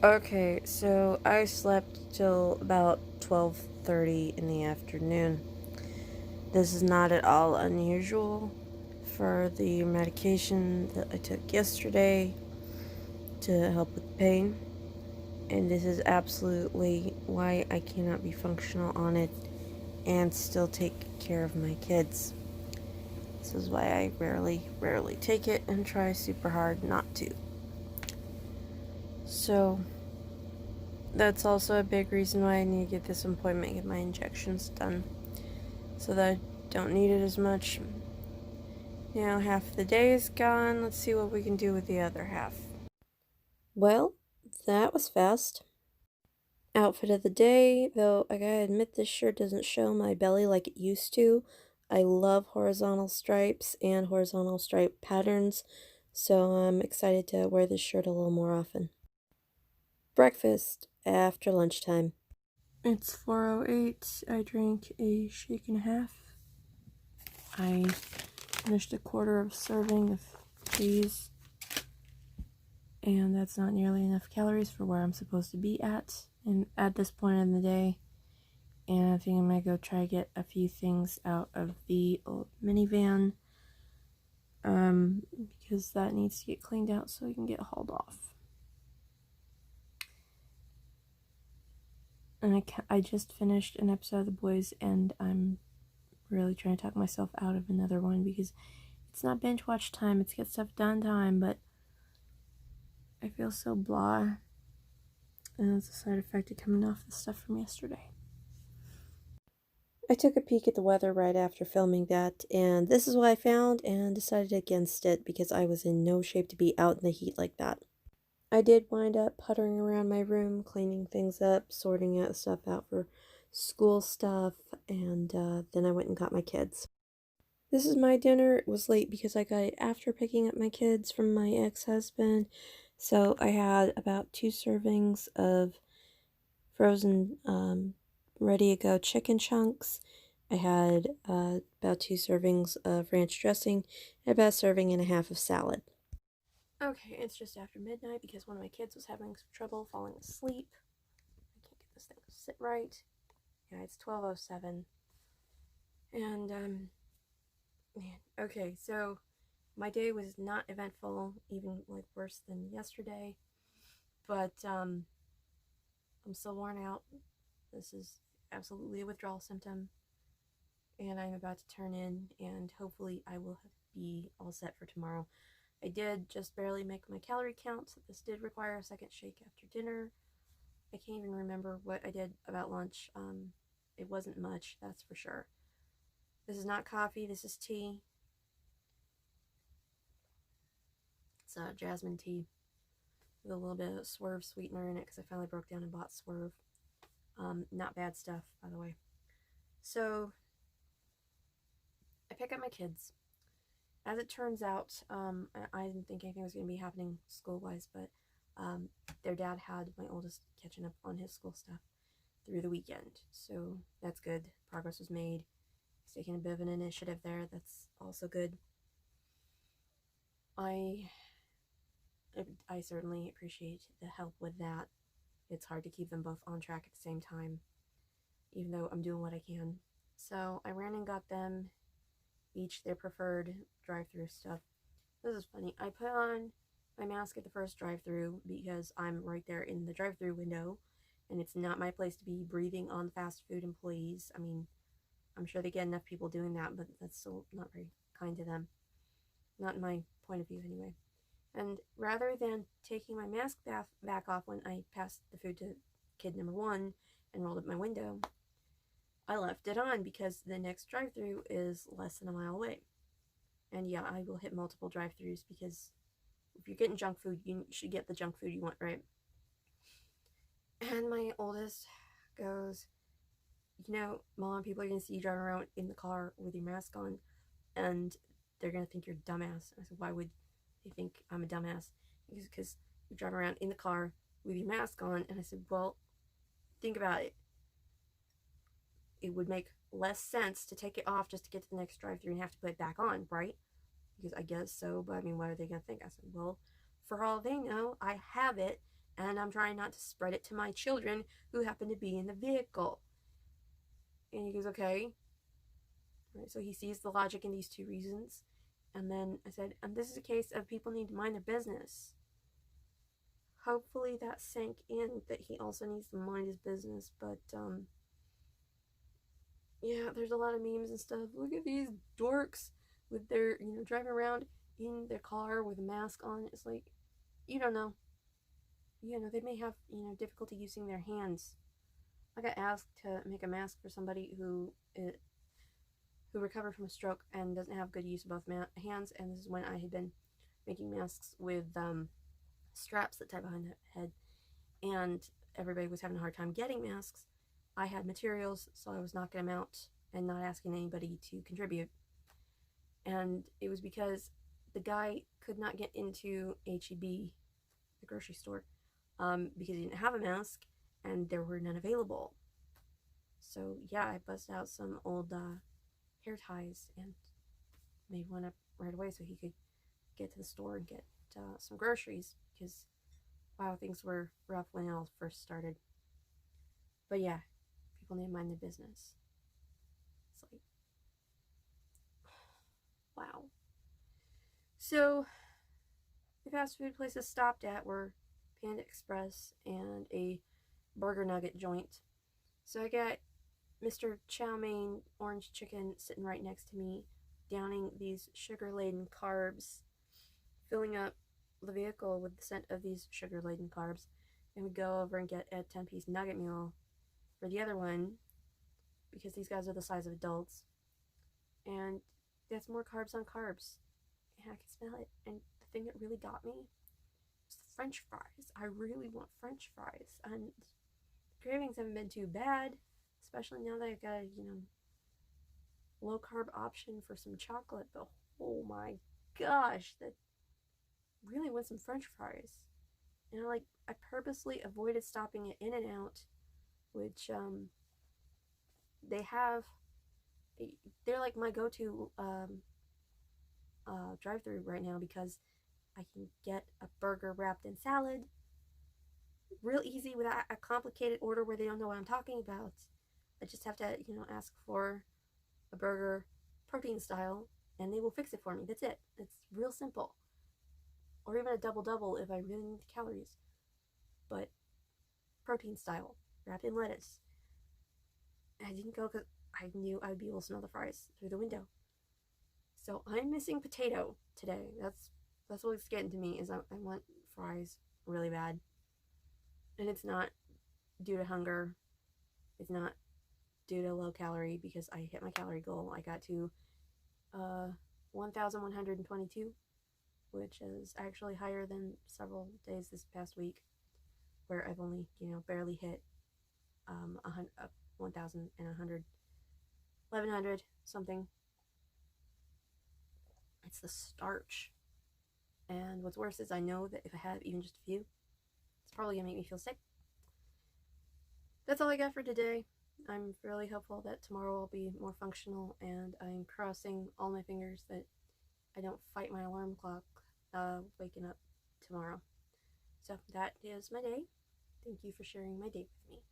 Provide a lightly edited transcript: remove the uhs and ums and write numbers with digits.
Okay, so I slept till about 12:30 in the afternoon. This is not at all unusual for the medication that I took yesterday to help with pain, and this is absolutely why I cannot be functional on it and still take care of my kids. This is why I rarely take it and try super hard not to. So, that's also a big reason why I need to get this appointment and get my injections done, so that I don't need it as much. Now half the day is gone. Let's see what we can do with the other half. Well, that was fast. Outfit of the day, though I gotta admit this shirt doesn't show my belly like it used to. I love horizontal stripes and horizontal stripe patterns, so I'm excited to wear this shirt a little more often. Breakfast after lunchtime. It's 4:08. I drank a shake and a half. I finished a quarter of serving of these, and that's not nearly enough calories for where I'm supposed to be at this point in the day. And I think I'm gonna go try to get a few things out of the old minivan, because that needs to get cleaned out so we can get hauled off. And I just finished an episode of The Boys, and I'm really trying to talk myself out of another one because it's not binge watch time, it's get stuff done time, but I feel so blah, and it's a side effect of coming off the stuff from yesterday. I took a peek at the weather right after filming that, and this is what I found and decided against it because I was in no shape to be out in the heat like that. I did wind up puttering around my room, cleaning things up, sorting out stuff out for school stuff, and then I went and got my kids. This is my dinner. It was late because I got it after picking up my kids from my ex-husband, so I had about 2 servings of frozen ready-to-go chicken chunks. I had about 2 servings of ranch dressing and about a serving and a half of salad. Okay, it's just after midnight because one of my kids was having some trouble falling asleep. I can't get this thing to sit right. Yeah, it's 12:07. And, man, okay, so my day was not eventful, even, like, worse than yesterday. But, I'm still worn out. This is absolutely a withdrawal symptom. And I'm about to turn in, and hopefully I will be all set for tomorrow. I did just barely make my calorie count, so this did require a second shake after dinner. I can't even remember what I did about lunch. It wasn't much, that's for sure. This is not coffee, this is tea. It's jasmine tea with a little bit of Swerve sweetener in it because I finally broke down and bought Swerve. Not bad stuff, by the way. So, I pick up my kids. As it turns out, I didn't think anything was going to be happening school-wise, but their dad had my oldest catching up on his school stuff through the weekend. So that's good. Progress was made. He's taking a bit of an initiative there. That's also good. I certainly appreciate the help with that. It's hard to keep them both on track at the same time, even though I'm doing what I can. So I ran and got them each their preferred drive-through stuff. This is funny. I put on my mask at the first drive-through because I'm right there in the drive-through window, and it's not my place to be breathing on fast food employees. I mean, I'm sure they get enough people doing that, but that's still not very kind to them. Not in my point of view, anyway. And rather than taking my mask back off when I passed the food to kid number 1 and rolled up my window, I left it on because the next drive-through is less than a mile away. And yeah, I will hit multiple drive-throughs because if you're getting junk food, you should get the junk food you want, right? And my oldest goes, Mom, people are going to see you driving around in the car with your mask on, and they're going to think you're a dumbass. I said, why would they think I'm a dumbass? Because you drive around in the car with your mask on. And I said, well, think about it. It would make less sense to take it off just to get to the next drive-through and have to put it back on, right? Because I guess so, but I mean, what are they going to think? I said, well, for all they know, I have it and I'm trying not to spread it to my children who happen to be in the vehicle. And he goes, okay. Right, so he sees the logic in these two reasons. And then I said, and this is a case of people need to mind their business. Hopefully that sank in that he also needs to mind his business. But yeah, there's a lot of memes and stuff. Look at these dorks with their, driving around in their car with a mask on. It's like, you don't know. They may have, difficulty using their hands. I got asked to make a mask for somebody who recovered from a stroke and doesn't have good use of both hands. And this is when I had been making masks with straps that tie behind the head, and everybody was having a hard time getting masks. I had materials, so I was knocking them out and not asking anybody to contribute. And it was because the guy could not get into HEB, the grocery store, because he didn't have a mask and there were none available. So yeah, I busted out some old hair ties and made one up right away so he could get to the store and get some groceries, because wow, things were rough when it all first started. But yeah, people need to mind their business. It's like, wow. So the fast food places stopped at were Panda Express and a burger nugget joint. So I got Mr. Chow Mein orange chicken sitting right next to me, downing these sugar-laden carbs, filling up the vehicle with the scent of these sugar-laden carbs. And we go over and get a 10-piece nugget meal for the other one, because these guys are the size of adults. And that's more carbs on carbs. And I can smell it. And the thing that really got me was the French fries. I really want French fries. And the cravings haven't been too bad, especially now that I've got a, low carb option for some chocolate. But oh my gosh, that really want some French fries. And I purposely avoided stopping at In-N-Out, which they have. They're like my go-to drive-through right now, because I can get a burger wrapped in salad real easy without a complicated order where they don't know what I'm talking about. I just have to, ask for a burger protein style and they will fix it for me. That's it. It's real simple. Or even a double double if I really need the calories. But protein style, wrapped in lettuce. And I didn't go because I knew I'd be able to smell the fries through the window. So I'm missing potato today. That's what's getting to me, is I want fries really bad. And it's not due to hunger. It's not due to low calorie, because I hit my calorie goal. I got to 1,122, which is actually higher than several days this past week, where I've only, barely hit 1,100, 1,100 something. It's the starch. And what's worse is I know that if I have even just a few, it's probably gonna make me feel sick. That's all I got for today. I'm really hopeful that tomorrow I'll be more functional, and I'm crossing all my fingers that I don't fight my alarm clock waking up tomorrow. So that is my day. Thank you for sharing my day with me.